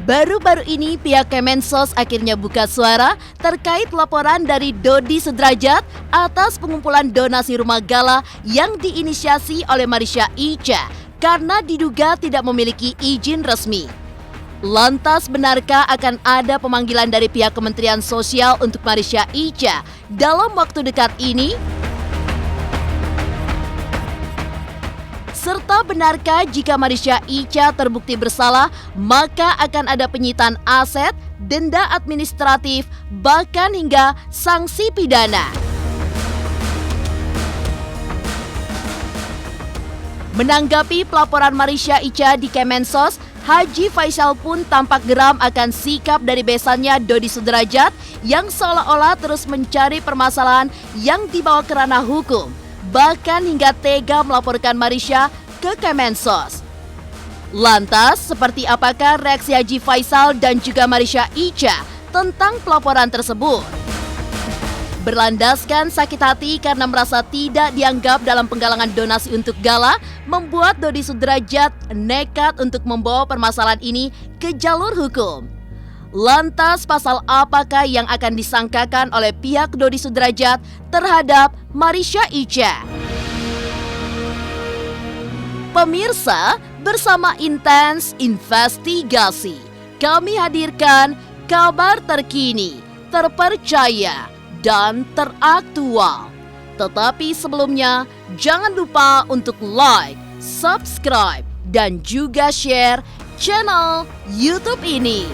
Baru-baru ini pihak Kemensos akhirnya buka suara terkait laporan dari Dodi Sudrajat atas pengumpulan donasi rumah gala yang diinisiasi oleh Marisha Icha karena diduga tidak memiliki izin resmi. Lantas benarkah akan ada pemanggilan dari pihak Kementerian Sosial untuk Marisha Icha dalam waktu dekat ini? Serta benarkah jika Marisha Icha terbukti bersalah, maka akan ada penyitaan aset, denda administratif, bahkan hingga sanksi pidana. Menanggapi pelaporan Marisha Icha di Kemensos, Haji Faisal pun tampak geram akan sikap dari besannya Dodi Sudrajat yang seolah-olah terus mencari permasalahan yang dibawa ke ranah hukum. Bahkan hingga tega melaporkan Marisha ke Kemensos. Lantas, seperti apakah reaksi Haji Faisal dan juga Marisha Icha tentang pelaporan tersebut? Berlandaskan sakit hati karena merasa tidak dianggap dalam penggalangan donasi untuk gala, membuat Dodi Sudrajat nekat untuk membawa permasalahan ini ke jalur hukum. Lantas, pasal apakah yang akan disangkakan oleh pihak Dodi Sudrajat terhadap Marisha Icha? Pemirsa, bersama Intens Investigasi, kami hadirkan kabar terkini, terpercaya, dan teraktual. Tetapi sebelumnya, jangan lupa untuk like, subscribe, dan juga share channel YouTube ini.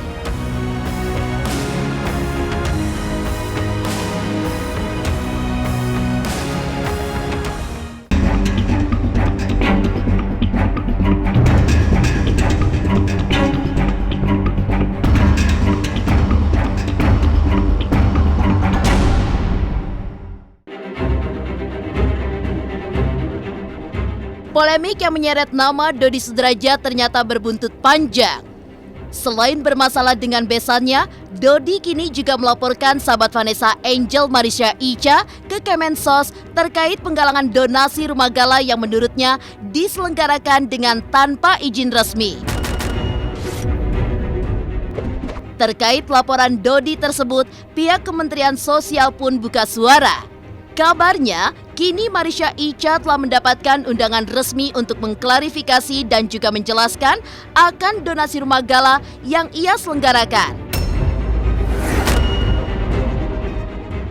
Polemik yang menyeret nama Dodi Sudrajat ternyata berbuntut panjang. Selain bermasalah dengan besannya, Dodi kini juga melaporkan sahabat Vanessa Angel Marisha Icha ke Kemensos terkait penggalangan donasi rumah gala yang menurutnya diselenggarakan dengan tanpa izin resmi. Terkait laporan Dodi tersebut, pihak Kementerian Sosial pun buka suara. Kabarnya, kini Marisha Icha telah mendapatkan undangan resmi untuk mengklarifikasi dan juga menjelaskan akan donasi rumah gala yang ia selenggarakan.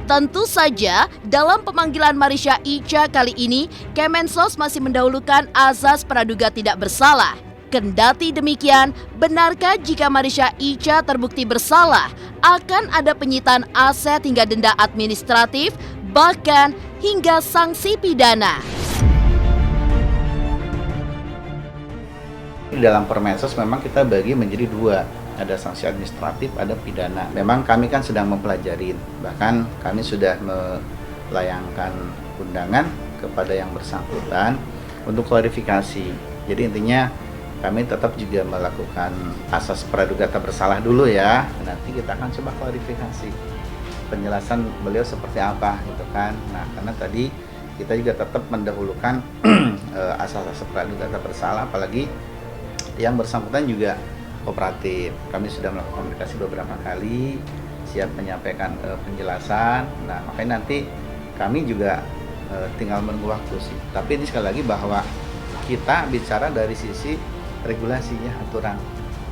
Tentu saja, dalam pemanggilan Marisha Icha kali ini, Kemensos masih mendahulukan azas praduga tidak bersalah. Kendati demikian, benarkah jika Marisha Icha terbukti bersalah, akan ada penyitaan aset hingga denda administratif, bahkan hingga sanksi pidana? Dalam Permensos memang kita bagi menjadi dua, ada sanksi administratif, ada pidana. Memang kami kan sedang mempelajari, bahkan kami sudah melayangkan undangan kepada yang bersangkutan untuk klarifikasi. Jadi intinya kami tetap juga melakukan asas praduga tak bersalah dulu ya. Nanti kita akan coba klarifikasi penjelasan beliau seperti apa gitu kan. Nah, karena tadi kita juga tetap mendahulukan asas-asas praduga tak bersalah, apalagi yang bersangkutan juga kooperatif. Kami sudah melakukan komunikasi beberapa kali, siap menyampaikan penjelasan. Nah, makanya nanti kami juga tinggal menunggu waktu sih. Tapi ini sekali lagi bahwa kita bicara dari sisi regulasinya, aturan,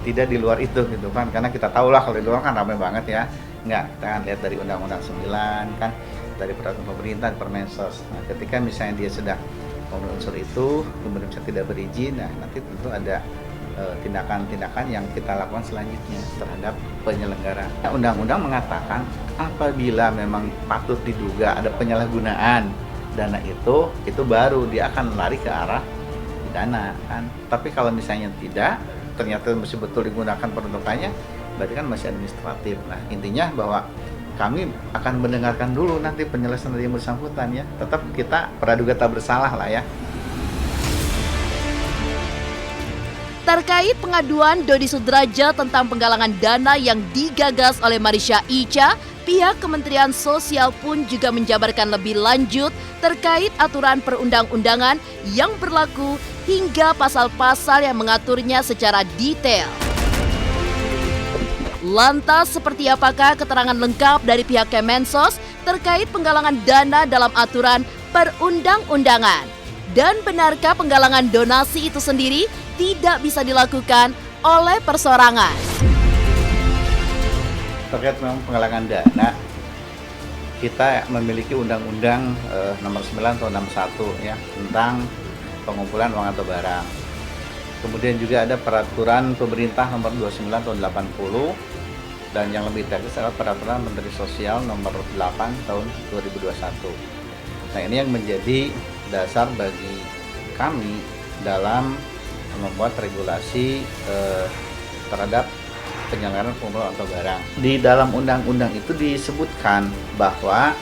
tidak di luar itu gitu kan. Karena kita tahu lah kalau di luar kan ramai banget ya. Enggak, kita kan lihat dari Undang-Undang 9 kan, dari peraturan pemerintah, Permensos. Nah, ketika misalnya dia sudah memenuhi unsur itu, kemudian bisa tidak berizin, nah nanti tentu ada tindakan-tindakan yang kita lakukan selanjutnya terhadap penyelenggara. Undang-undang mengatakan apabila memang patut diduga ada penyalahgunaan dana itu baru dia akan lari ke arah pidana kan. Tapi kalau misalnya tidak, ternyata masih betul digunakan peruntukannya, berarti kan masih administratif. Nah, intinya bahwa kami akan mendengarkan dulu nanti penjelasan dari yang bersangkutan ya. Tetap kita praduga tak bersalah lah ya. Terkait pengaduan Dodi Sudrajat tentang penggalangan dana yang digagas oleh Marisha Icha, pihak Kementerian Sosial pun juga menjabarkan lebih lanjut terkait aturan perundang-undangan yang berlaku hingga pasal-pasal yang mengaturnya secara detail. Lantas seperti apakah keterangan lengkap dari pihak Kemensos terkait penggalangan dana dalam aturan perundang-undangan? Dan benarkah penggalangan donasi itu sendiri tidak bisa dilakukan oleh persorangan? Terkait memang penggalangan dana, kita memiliki Undang-Undang Nomor 9 Tahun 61 ya tentang pengumpulan uang atau barang. Kemudian juga ada Peraturan Pemerintah Nomor 29 Tahun 80 dan yang lebih teknis adalah Peraturan Menteri Sosial Nomor 8 Tahun 2021. Nah, ini yang menjadi dasar bagi kami dalam membuat regulasi terhadap penyelenggaraan pengumpulan atau barang. Di dalam undang-undang itu disebutkan bahwa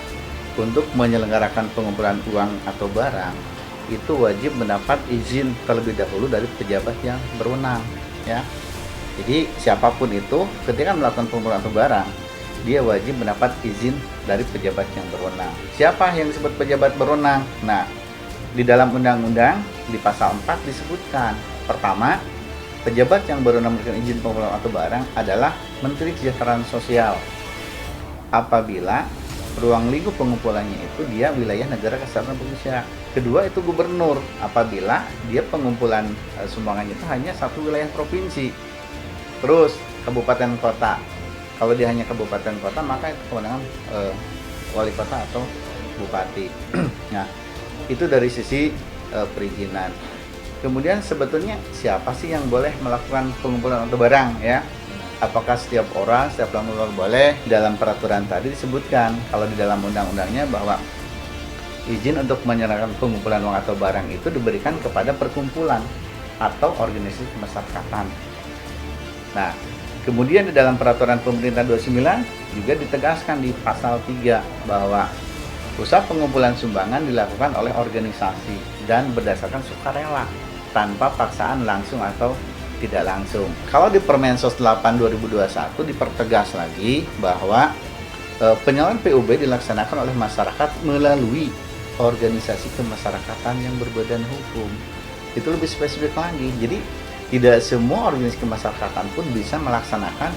untuk menyelenggarakan pengumpulan uang atau barang itu wajib mendapat izin terlebih dahulu dari pejabat yang berwenang, ya. Jadi siapapun itu ketika melakukan pengumpulan atau barang, dia wajib mendapat izin dari pejabat yang berwenang. Siapa yang disebut pejabat berwenang? Nah, di dalam undang-undang di pasal 4 disebutkan, pertama, pejabat yang berwenang memberikan izin pengumpulan atau barang adalah Menteri Kesejahteraan Sosial apabila ruang lingkup pengumpulannya itu dia wilayah negara kesatuan Indonesia. Kedua itu gubernur apabila dia pengumpulan sumbangannya itu hanya satu wilayah provinsi. Terus kabupaten kota, kalau dia hanya kabupaten kota maka itu kewenangan wali kota atau bupati. Nah, itu dari sisi perizinan. Kemudian sebetulnya siapa sih yang boleh melakukan pengumpulan atau barang, ya? Apakah setiap orang, setiap lembaga boleh? Dalam peraturan tadi disebutkan kalau di dalam undang-undangnya bahwa izin untuk menyerahkan pengumpulan uang atau barang itu diberikan kepada perkumpulan atau organisasi kemasyarakatan. Nah, kemudian di dalam peraturan pemerintah 29 juga ditegaskan di pasal 3 bahwa usaha pengumpulan sumbangan dilakukan oleh organisasi dan berdasarkan sukarela tanpa paksaan langsung atau tidak langsung. Kalau di Permensos 8 2021 dipertegas lagi bahwa penyaluran PUB dilaksanakan oleh masyarakat melalui organisasi kemasyarakatan yang berbadan hukum. Itu lebih spesifik lagi. Jadi tidak semua organisasi kemasyarakatan pun bisa melaksanakan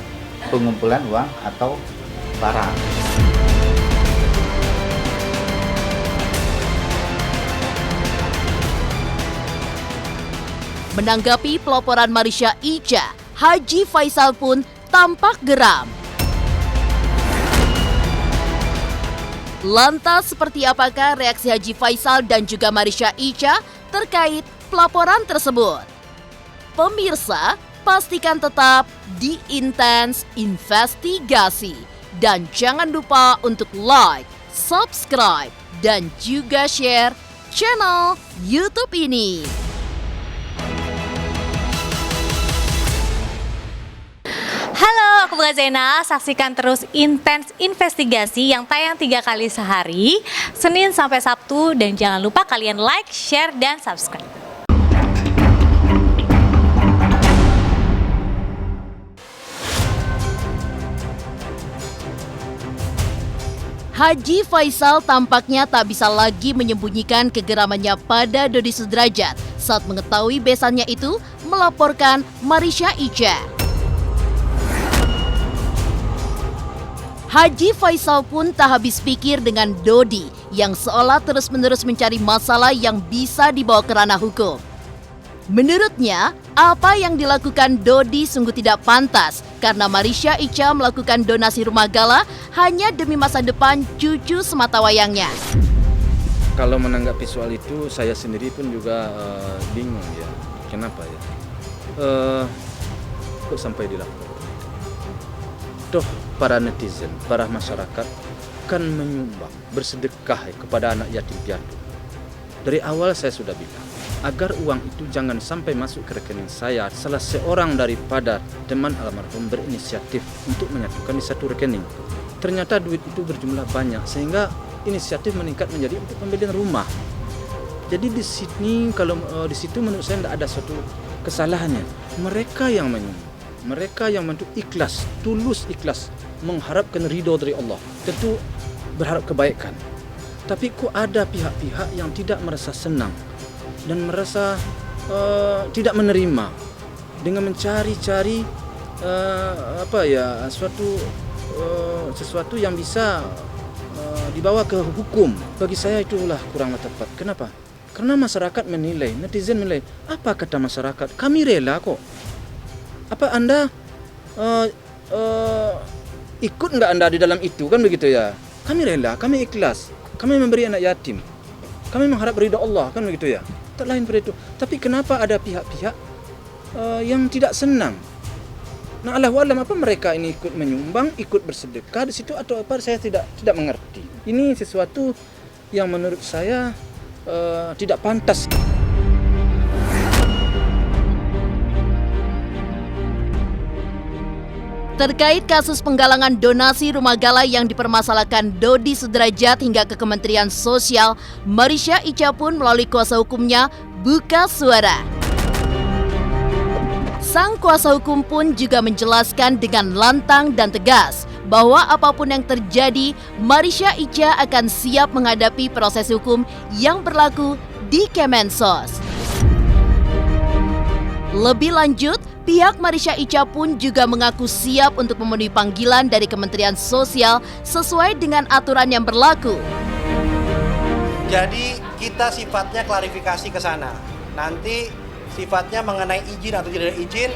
pengumpulan uang atau barang. Menanggapi pelaporan Marisha Icha, Haji Faisal pun tampak geram. Lantas seperti apakah reaksi Haji Faisal dan juga Marisha Icha terkait pelaporan tersebut? Pemirsa, pastikan tetap di Intens Investigasi. Dan jangan lupa untuk like, subscribe, dan juga share channel YouTube ini. Halo, aku Bunga Zena. Saksikan terus Intens Investigasi yang tayang 3 kali sehari, Senin sampai Sabtu. Dan jangan lupa kalian like, share, dan subscribe. Haji Faisal tampaknya tak bisa lagi menyembunyikan kegeramannya pada Dodi Sudrajat saat mengetahui besannya itu melaporkan Marisha Icha. Haji Faisal pun tak habis pikir dengan Dodi yang seolah terus-menerus mencari masalah yang bisa dibawa ke ranah hukum. Menurutnya, apa yang dilakukan Dodi sungguh tidak pantas karena Marisha Icha melakukan donasi rumah gala hanya demi masa depan cucu sematawayangnya. Kalau menanggapi soal itu, saya sendiri pun juga bingung ya. Kenapa ya? Kok sampai dilakukan? Toh para netizen, para masyarakat kan menyumbang, bersedekah kepada anak yatim piatu. Dari awal saya sudah bilang, agar uang itu jangan sampai masuk ke rekening saya. Salah seorang daripada teman almarhum berinisiatif untuk menyatukan di satu rekening. Ternyata duit itu berjumlah banyak, sehingga inisiatif meningkat menjadi untuk pembelian rumah. Jadi di sini, kalau di situ menurut saya tidak ada suatu kesalahannya. Mereka yang menyumbang, mereka yang mentu ikhlas, tulus ikhlas, mengharapkan ridho dari Allah, tentu berharap kebaikan. Tapi kok ada pihak-pihak yang tidak merasa senang dan merasa tidak menerima dengan mencari-cari sesuatu yang bisa dibawa ke hukum. Bagi saya itulah kurang tepat. Kenapa? Karena masyarakat menilai, netizen menilai. Apa kata masyarakat? Kami rela kok. Apa Anda ikut nggak Anda di dalam itu, kan begitu ya? Kami rela, kami ikhlas, kami memberi anak yatim, kami mengharap ridha Allah, kan begitu ya? Tak lain pada itu. Tapi kenapa ada pihak-pihak yang tidak senang? Nah, Allahu a'lam apa mereka ini ikut menyumbang, ikut bersedekah di situ atau apa, saya tidak mengerti. Ini sesuatu yang menurut saya tidak pantas. Terkait kasus penggalangan donasi rumah gala yang dipermasalahkan Dodi Sudrajat hingga ke Kementerian Sosial, Marisha Icha pun melalui kuasa hukumnya buka suara. Sang kuasa hukum pun juga menjelaskan dengan lantang dan tegas bahwa apapun yang terjadi, Marisha Icha akan siap menghadapi proses hukum yang berlaku di Kemensos. Lebih lanjut, pihak Marisha Icha pun juga mengaku siap untuk memenuhi panggilan dari Kementerian Sosial sesuai dengan aturan yang berlaku. Jadi kita sifatnya klarifikasi ke sana. Nanti sifatnya mengenai izin atau tidak izin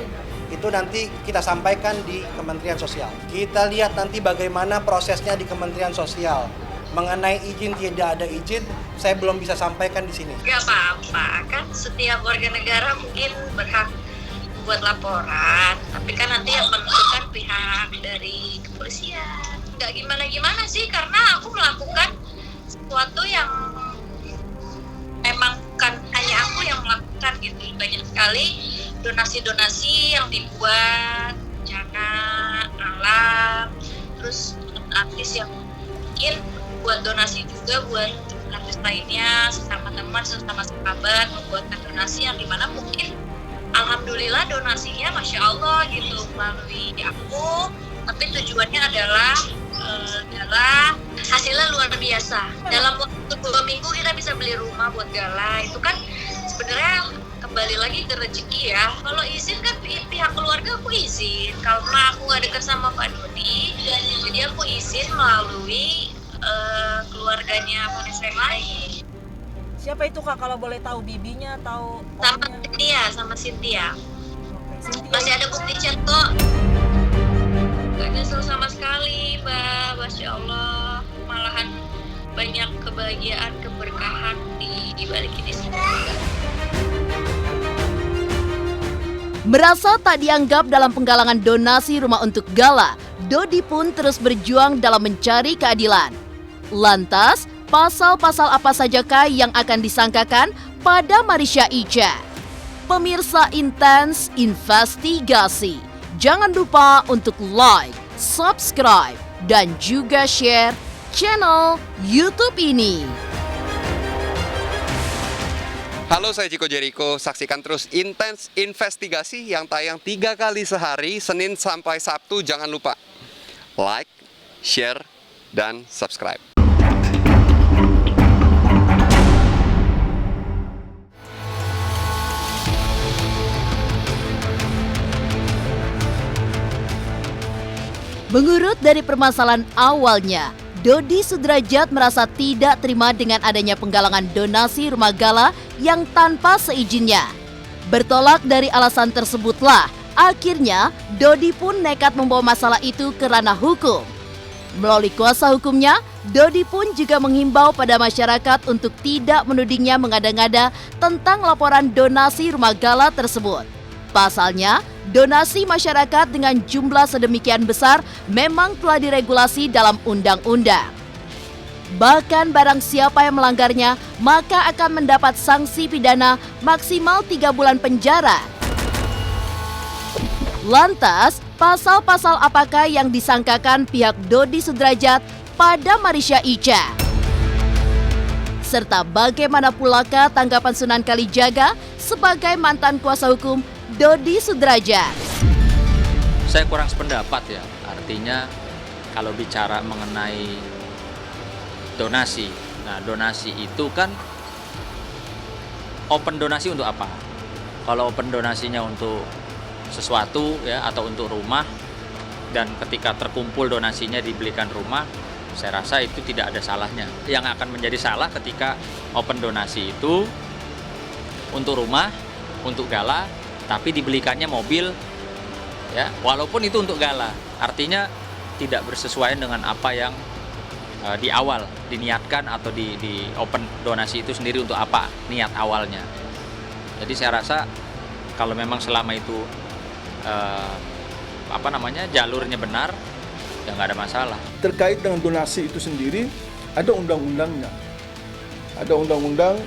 itu nanti kita sampaikan di Kementerian Sosial. Kita lihat nanti bagaimana prosesnya di Kementerian Sosial. Mengenai izin tidak ada izin, saya belum bisa sampaikan di sini. Gak apa-apa, kan setiap warga negara mungkin berhak buat laporan, tapi kan nanti yang menentukan pihak dari kepolisian. Gak gimana-gimana sih, karena aku melakukan sesuatu yang memang bukan hanya aku yang melakukan gitu. Banyak sekali donasi-donasi yang dibuat, bencana alam, terus artis yang mungkin buat donasi juga buat artis lainnya, sesama teman, sesama sahabat membuatkan donasi yang dimana mungkin alhamdulillah donasinya Masya Allah gitu melalui aku, tapi tujuannya adalah hasilnya luar biasa. Dalam waktu 2 minggu kita bisa beli rumah buat gala, itu kan sebenarnya kembali lagi ke rezeki ya. Kalau izin kan pihak keluarga aku izin, karena aku gak dekat sama Pak Dodi, jadi aku izin melalui keluarganya Vanessa yang lain. Siapa itu Kak kalau boleh tahu, bibinya atau Sama Cynthia. Cynthia. Masih ada bukti chat kok. Gak nyesel sama sekali, Mbak. Masya Allah, malahan banyak kebahagiaan, keberkahan di balik ini semua. Merasa tak dianggap dalam penggalangan donasi rumah untuk gala, Dodi pun terus berjuang dalam mencari keadilan. Lantas, pasal-pasal apa sajakah yang akan disangkakan pada Marisha Icha? Pemirsa Intens Investigasi, jangan lupa untuk like, subscribe, dan juga share channel YouTube ini. Halo, saya Chico Jericho. Saksikan terus Intens Investigasi yang tayang 3 kali sehari, Senin sampai Sabtu. Jangan lupa like, share, dan subscribe. Mengurut dari permasalahan awalnya, Dodi Sudrajat merasa tidak terima dengan adanya penggalangan donasi rumah gala yang tanpa seizinnya. Bertolak dari alasan tersebutlah, akhirnya Dodi pun nekat membawa masalah itu ke ranah hukum. Melalui kuasa hukumnya, Dodi pun juga menghimbau pada masyarakat untuk tidak menudingnya mengada-ngada tentang laporan donasi rumah gala tersebut. Pasalnya, donasi masyarakat dengan jumlah sedemikian besar memang telah diregulasi dalam undang-undang. Bahkan barang siapa yang melanggarnya, maka akan mendapat sanksi pidana maksimal 3 bulan penjara. Lantas, pasal-pasal apakah yang disangkakan pihak Dodi Sudrajat pada Marisha Icha? Serta bagaimana pulakah tanggapan Sunan Kalijaga sebagai mantan kuasa hukum Dodi Sudrajat? Saya kurang sependapat ya, artinya kalau bicara mengenai donasi, nah donasi itu kan open donasi untuk apa? Kalau open donasinya untuk sesuatu ya atau untuk rumah, dan ketika terkumpul donasinya dibelikan rumah, saya rasa itu tidak ada salahnya. Yang akan menjadi salah ketika open donasi itu untuk rumah, untuk gala, tapi dibelikannya mobil ya, walaupun itu untuk gala. Artinya tidak bersesuaian dengan apa yang di awal diniatkan atau di open donasi itu sendiri untuk apa niat awalnya. Jadi saya rasa kalau memang selama itu jalurnya benar, ya nggak ada masalah. Terkait dengan donasi itu sendiri ada undang-undangnya. Ada undang-undang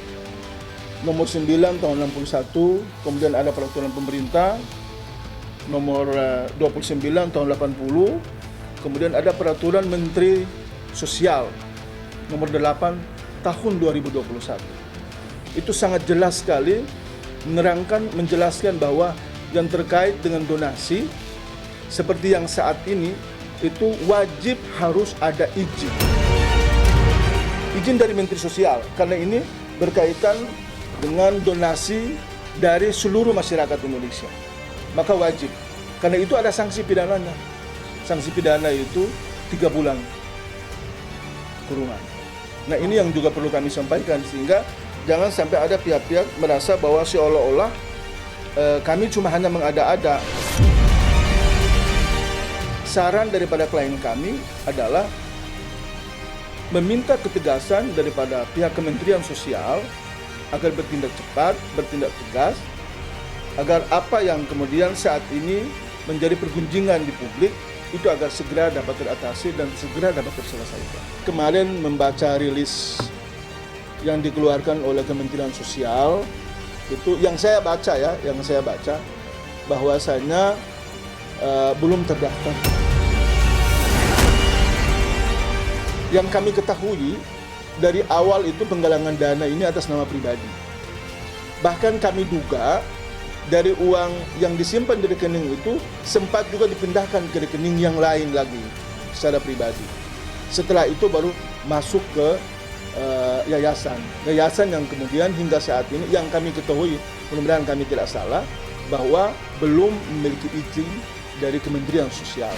nomor 9 tahun 61, kemudian ada peraturan pemerintah nomor 29 tahun 80, kemudian ada peraturan Menteri Sosial nomor 8 tahun 2021. Itu sangat jelas sekali menjelaskan bahwa yang terkait dengan donasi seperti yang saat ini itu wajib harus ada izin. Izin dari Menteri Sosial, karena ini berkaitan dengan donasi dari seluruh masyarakat Indonesia. Maka wajib, karena itu ada sanksi pidananya. Sanksi pidana itu 3 bulan kurungan. Nah, ini yang juga perlu kami sampaikan, sehingga jangan sampai ada pihak-pihak merasa bahwa seolah-olah kami cuma hanya mengada-ada. Saran daripada klien kami adalah meminta ketegasan daripada pihak Kementerian Sosial agar bertindak cepat, bertindak tegas, agar apa yang kemudian saat ini menjadi pergunjingan di publik itu agar segera dapat teratasi dan segera dapat terselesaikan. Kemarin membaca rilis yang dikeluarkan oleh Kementerian Sosial, itu yang saya baca bahwasanya belum terdaftar. Yang kami ketahui dari awal itu penggalangan dana ini atas nama pribadi. Bahkan kami duga dari uang yang disimpan di rekening itu sempat juga dipindahkan ke rekening yang lain lagi secara pribadi. Setelah itu baru masuk ke yayasan yang kemudian hingga saat ini yang kami ketahui, mudah-mudahan kami tidak salah, bahwa belum memiliki izin dari Kementerian Sosial.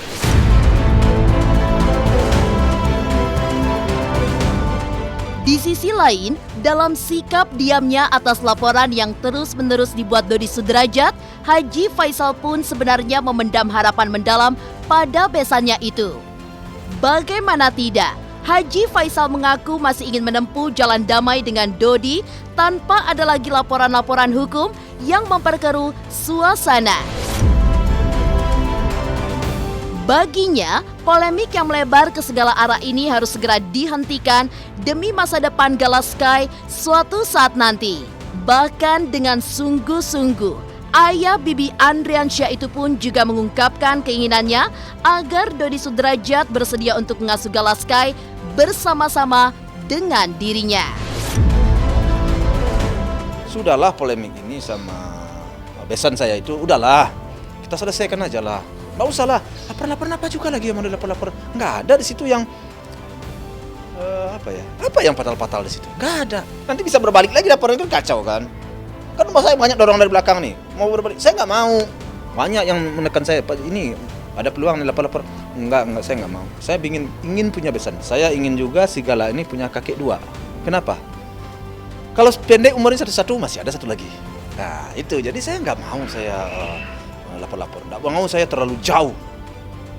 Di sisi lain, dalam sikap diamnya atas laporan yang terus-menerus dibuat Dodi Sudrajat, Haji Faisal pun sebenarnya memendam harapan mendalam pada besannya itu. Bagaimana tidak, Haji Faisal mengaku masih ingin menempuh jalan damai dengan Dodi tanpa ada lagi laporan-laporan hukum yang memperkeruh suasana. Baginya, polemik yang melebar ke segala arah ini harus segera dihentikan demi masa depan Gala Sky suatu saat nanti. Bahkan dengan sungguh-sungguh, ayah Bibi Andriansyah itu pun juga mengungkapkan keinginannya agar Dodi Sudrajat bersedia untuk mengasuh Gala Sky bersama-sama dengan dirinya. Sudahlah polemik ini sama besan saya itu, udahlah. Kita selesaikan aja lah. Nggak usah lah, lapor-lapor apa juga lagi yang mau dilapor-lapor. Nggak ada di situ yang apa yang fatal-fatal di situ. Nggak ada. Nanti bisa berbalik lagi laporan itu, kacau kan. Kan saya banyak dorong dari belakang nih, mau berbalik. Saya nggak mau. Banyak yang menekan saya, Pak, ini ada peluang nih lapor-lapor. Enggak, saya nggak mau. Saya ingin punya besan. Saya ingin juga si Gala ini punya kakek 2. Kenapa? Kalau pendek umurnya 1 masih ada 1 lagi. Nah itu, jadi saya nggak mau saya lapor-lapor. Nggak mau saya terlalu jauh.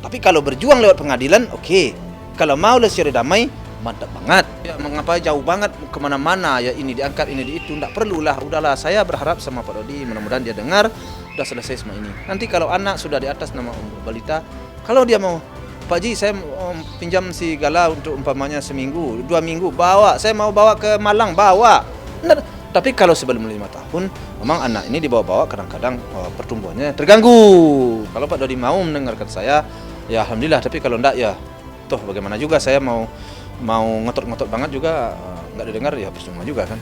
Tapi kalau berjuang lewat pengadilan, oke. Kalau mau secara damai, mantap banget. Ya, mengapa jauh banget kemana-mana ya, ini diangkat, ini di itu. Nggak perlulah, udahlah. Saya berharap sama Pak Dodi, mudah-mudahan dia dengar, udah selesai semua ini. Nanti kalau anak sudah di atas nama balita, kalau dia mau, Pak Ji, saya pinjam si Gala untuk umpamanya seminggu, 2 minggu, bawa. Saya mau bawa ke Malang, bawa. Nah, tapi kalau sebelum 5 tahun, memang anak ini dibawa-bawa kadang-kadang pertumbuhannya terganggu. Kalau Pak Dodi mau mendengarkan saya, ya alhamdulillah. Tapi kalau enggak, ya toh bagaimana juga saya mau ngotot-ngotot banget juga nggak didengar, ya percuma juga kan.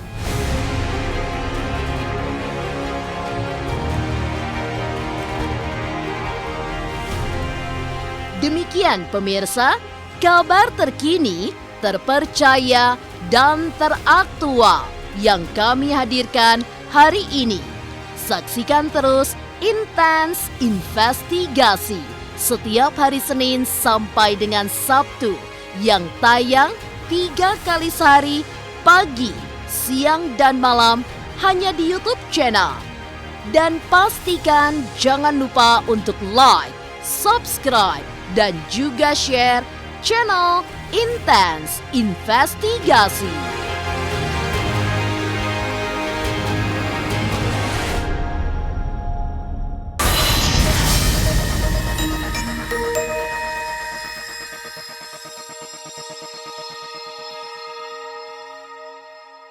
Demikian pemirsa, kabar terkini, terpercaya, dan teraktual yang kami hadirkan hari ini. Saksikan terus Intens Investigasi setiap hari Senin sampai dengan Sabtu yang tayang 3 kali sehari, pagi, siang, dan malam hanya di YouTube channel. Dan pastikan jangan lupa untuk like, subscribe, dan juga share channel Intens Investigasi.